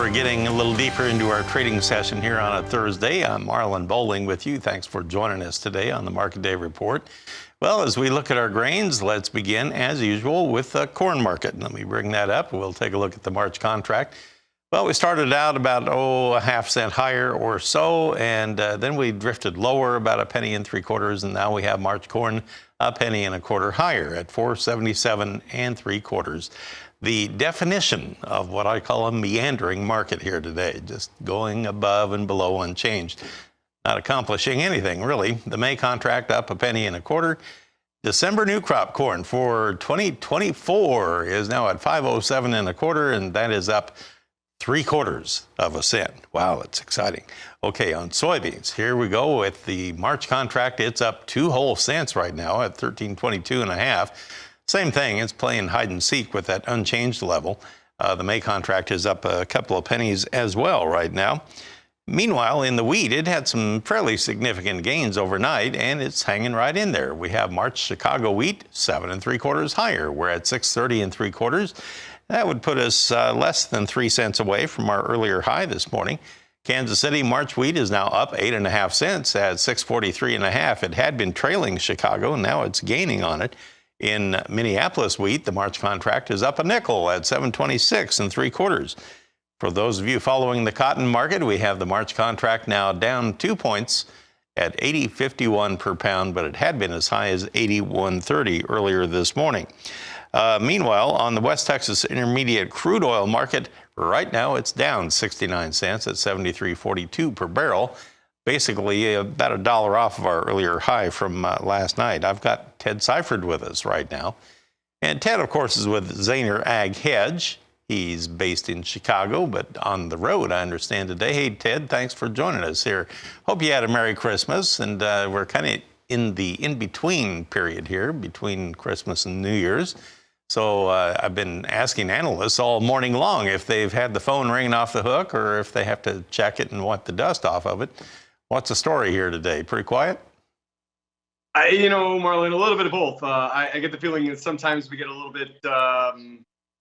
for getting a little deeper into our trading session here on a Thursday. I'm Marlon Bowling with you. Thanks for joining us today on the Market Day Report. Well, as we look at our grains, let's begin, as usual, with the corn market. Let me bring that up. We'll take a look at the March contract. Well, we started out about, a half cent higher or so, and then we drifted lower about 1 3/4 cents, and now we have March corn 1 1/4 higher at 477 3/4. The definition of what I call a meandering market here today, just going above and below unchanged, not accomplishing anything really. The May contract up 1 1/4 cents. December new crop corn for 2024 is now at 507 1/4, and that is up 3/4 cent. Wow, that's exciting. Okay, on soybeans, here we go with the March contract. It's up 2 whole cents right now at 13.22 1/2. Same thing, it's playing hide and seek with that unchanged level. The May contract is up a couple of pennies as well right now. Meanwhile, in the wheat, it had some fairly significant gains overnight, and it's hanging right in there. We have March Chicago wheat 7 3/4 higher. We're at 630 3/4. That would put us less than 3 cents away from our earlier high this morning. Kansas City March wheat is now up 8.5 cents at 643 1/2. It had been trailing Chicago, and now it's gaining on it. In Minneapolis wheat, the March contract is up a nickel at 726 3/4. For those of you following the cotton market, we have the March contract now down 2 points at 80.51 per pound, but it had been as high as 81.30 earlier this morning. Meanwhile, on the West Texas Intermediate crude oil market, right now it's down 69 cents at 73.42 per barrel. Basically about $1 off of our earlier high from last night. I've got Ted Seifried with us right now. And Ted, of course, is with Zaner Ag Hedge. He's based in Chicago, but on the road, I understand today. Hey, Ted, thanks for joining us here. Hope you had a Merry Christmas, and we're kind of in the in-between period here, between Christmas and New Year's. So I've been asking analysts all morning long if they've had the phone ringing off the hook or if they have to check it and wipe the dust off of it. What's the story here today? Pretty quiet? Marlon, a little bit of both. I get the feeling that sometimes we get a little bit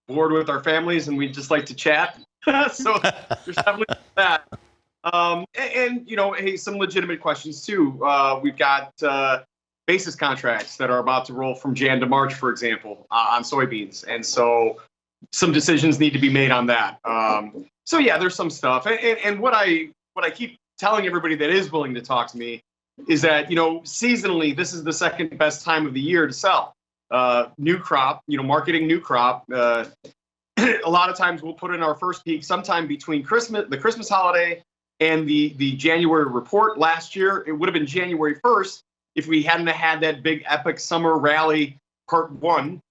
bored with our families and we just like to chat. So there's definitely that. Hey, some legitimate questions too. We've got basis contracts that are about to roll from Jan to March, for example, on soybeans. And so some decisions need to be made on that. So yeah, there's some stuff. And what I keep telling everybody that is willing to talk to me is that, seasonally, this is the second best time of the year to sell. New crop, marketing new crop. A lot of times we'll put in our first peak sometime between the Christmas holiday and the January report. Last year, it would have been January 1st if we hadn't had that big epic summer rally part 1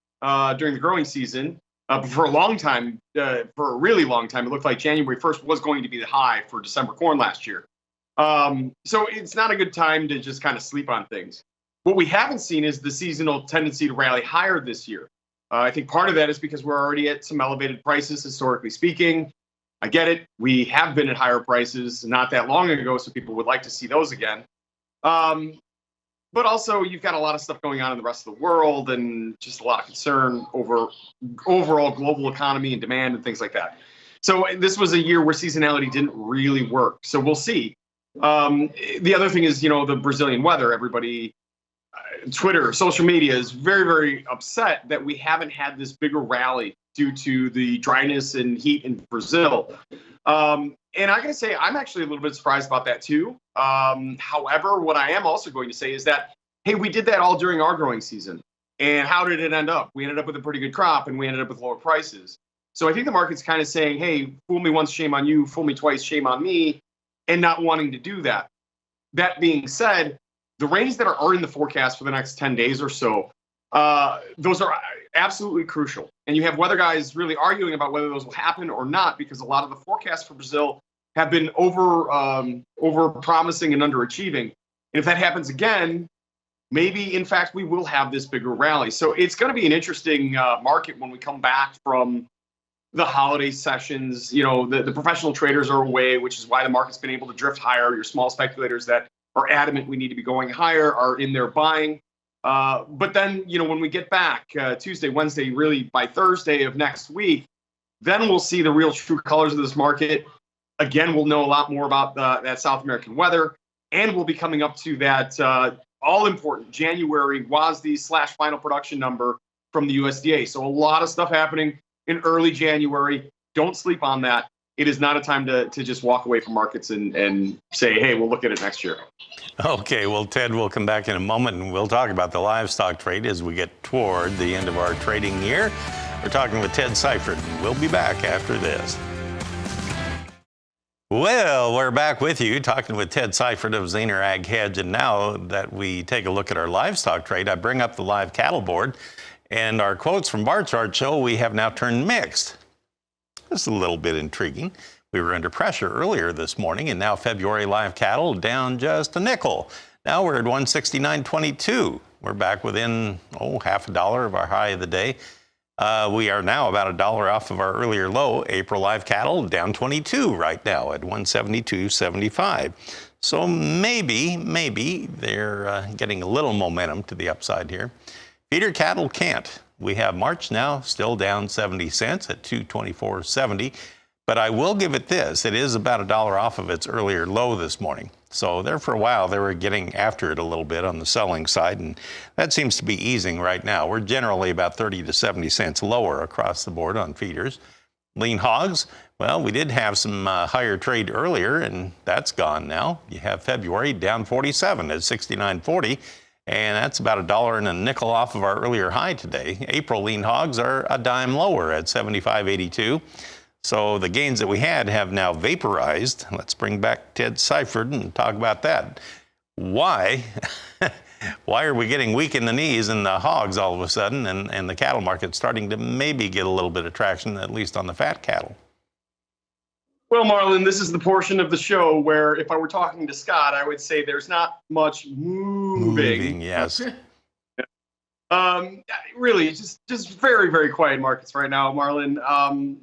during the growing season. For a long time, for a really long time, it looked like January 1st was going to be the high for December corn last year. So it's not a good time to just kind of sleep on things. What we haven't seen is the seasonal tendency to rally higher this year. I think part of that is because we're already at some elevated prices, historically speaking. I get it. We have been at higher prices not that long ago, so people would like to see those again. But also, you've got a lot of stuff going on in the rest of the world and just a lot of concern over overall global economy and demand and things like that. So this was a year where seasonality didn't really work. So we'll see. The other thing is, the Brazilian weather. Everybody, Twitter, social media is very, very upset that we haven't had this bigger rally due to the dryness and heat in Brazil. And I gotta say, I'm actually a little bit surprised about that too. However, what I am also going to say is that, hey, we did that all during our growing season. And how did it end up? We ended up with a pretty good crop and we ended up with lower prices. So I think the market's kind of saying, hey, fool me once, shame on you, fool me twice, shame on me, and not wanting to do that. That being said, the rains that are in the forecast for the next 10 days or so, those are absolutely crucial. And you have weather guys really arguing about whether those will happen or not, because a lot of the forecasts for Brazil have been over promising and underachieving. And if that happens again, maybe, in fact, we will have this bigger rally. So it's going to be an interesting market when we come back from the holiday sessions. The professional traders are away, which is why the market's been able to drift higher. Your small speculators that are adamant we need to be going higher are in there buying. But then, when we get back Tuesday, Wednesday, really by Thursday of next week, Then we'll see the real true colors of this market. Again, we'll know a lot more about that South American weather, and we'll be coming up to that all-important January WASDE/final production number from the USDA. So a lot of stuff happening in early January. Don't sleep on that. It is not a time to just walk away from markets and say, hey, we'll look at it next year. Okay, well, Ted, we'll come back in a moment and we'll talk about the livestock trade as we get toward the end of our trading year. We're talking with Ted Seifried. We'll be back after this. Well, we're back with you talking with Ted Seifried of Zaner Ag Hedge. And now that we take a look at our livestock trade, I bring up the live cattle board, and our quotes from bar chart show we have now turned mixed. This is a little bit intriguing. We were under pressure earlier this morning, and now February live cattle down just a nickel. Now we're at 169.22. We're back within, half a dollar of our high of the day. We are now about $1 off of our earlier low. April live cattle down 22 right now at 172.75. So maybe they're getting a little momentum to the upside here. Feeder cattle can't. We have March now still down 70 cents at 224.70. But I will give it this. It is about $1 off of its earlier low this morning. So there for a while, they were getting after it a little bit on the selling side, and that seems to be easing right now. We're generally about 30 to 70 cents lower across the board on feeders. Lean hogs, well, we did have some higher trade earlier, and that's gone now. You have February down 47 at 69.40, and that's about $1 and a nickel off of our earlier high today. April lean hogs are a dime lower at 75.82. So the gains that we had have now vaporized. Let's bring back Ted Seifried and talk about that. Why? Why are we getting weak in the knees in the hogs all of a sudden, and the cattle market starting to maybe get a little bit of traction, at least on the fat cattle? Well, Marlon, this is the portion of the show where if I were talking to Scott, I would say there's not much moving. Yes. Really, just very, very quiet markets right now, Marlon.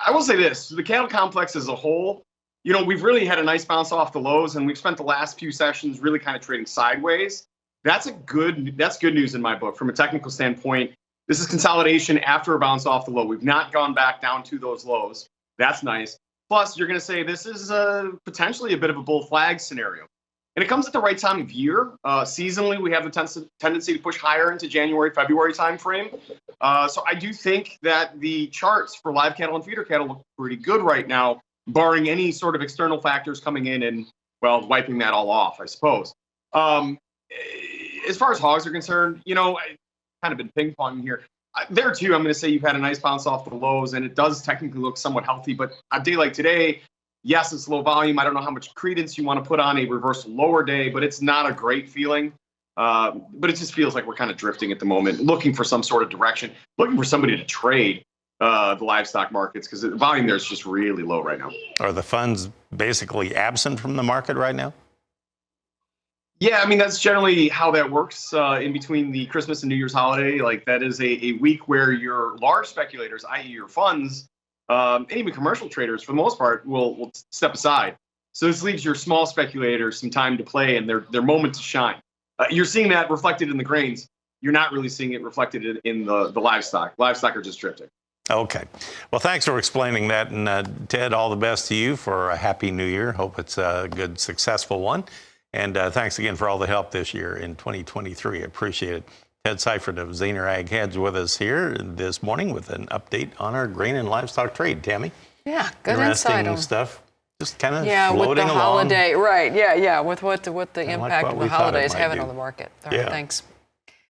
I will say this, the cattle complex as a whole, we've really had a nice bounce off the lows, and we've spent the last few sessions really kind of trading sideways. That's good news in my book from a technical standpoint. This is consolidation after a bounce off the low. We've not gone back down to those lows. That's nice. Plus, you're going to say this is potentially a bit of a bull flag scenario. And it comes at the right time of year. Seasonally, we have the tendency to push higher into January, February timeframe. So I do think that the charts for live cattle and feeder cattle look pretty good right now, barring any sort of external factors coming in and, well, wiping that all off, I suppose. As far as hogs are concerned, I've kind of been ping-ponging here. There, too, I'm going to say you've had a nice bounce off the lows, and it does technically look somewhat healthy. But a day like today, yes, it's low volume. I don't know how much credence you want to put on a reversal lower day, but it's not a great feeling. But it just feels like we're kind of drifting at the moment, looking for some sort of direction, looking for somebody to trade the livestock markets, because the volume there is just really low right now. Are the funds basically absent from the market right now? Yeah, I mean, that's generally how that works in between the Christmas and New Year's holiday. Like, that is a week where your large speculators, i.e. your funds, and even commercial traders, for the most part, will step aside. So this leaves your small speculators some time to play and their moment to shine. You're seeing that reflected in the grains. You're not really seeing it reflected in the livestock. Livestock are just drifting. Okay. Well, thanks for explaining that. And Ted, all the best to you for a happy new year. Hope it's a good, successful one. And thanks again for all the help this year in 2023. I appreciate it. Ted Seifried of Zaner Ag Hedge with us here this morning with an update on our grain and livestock trade. Tammy? Yeah, good insight on stuff. Just kind of floating with the holiday, along. Right? Yeah, with what the impact of the holidays having on the market. All right, yeah. thanks.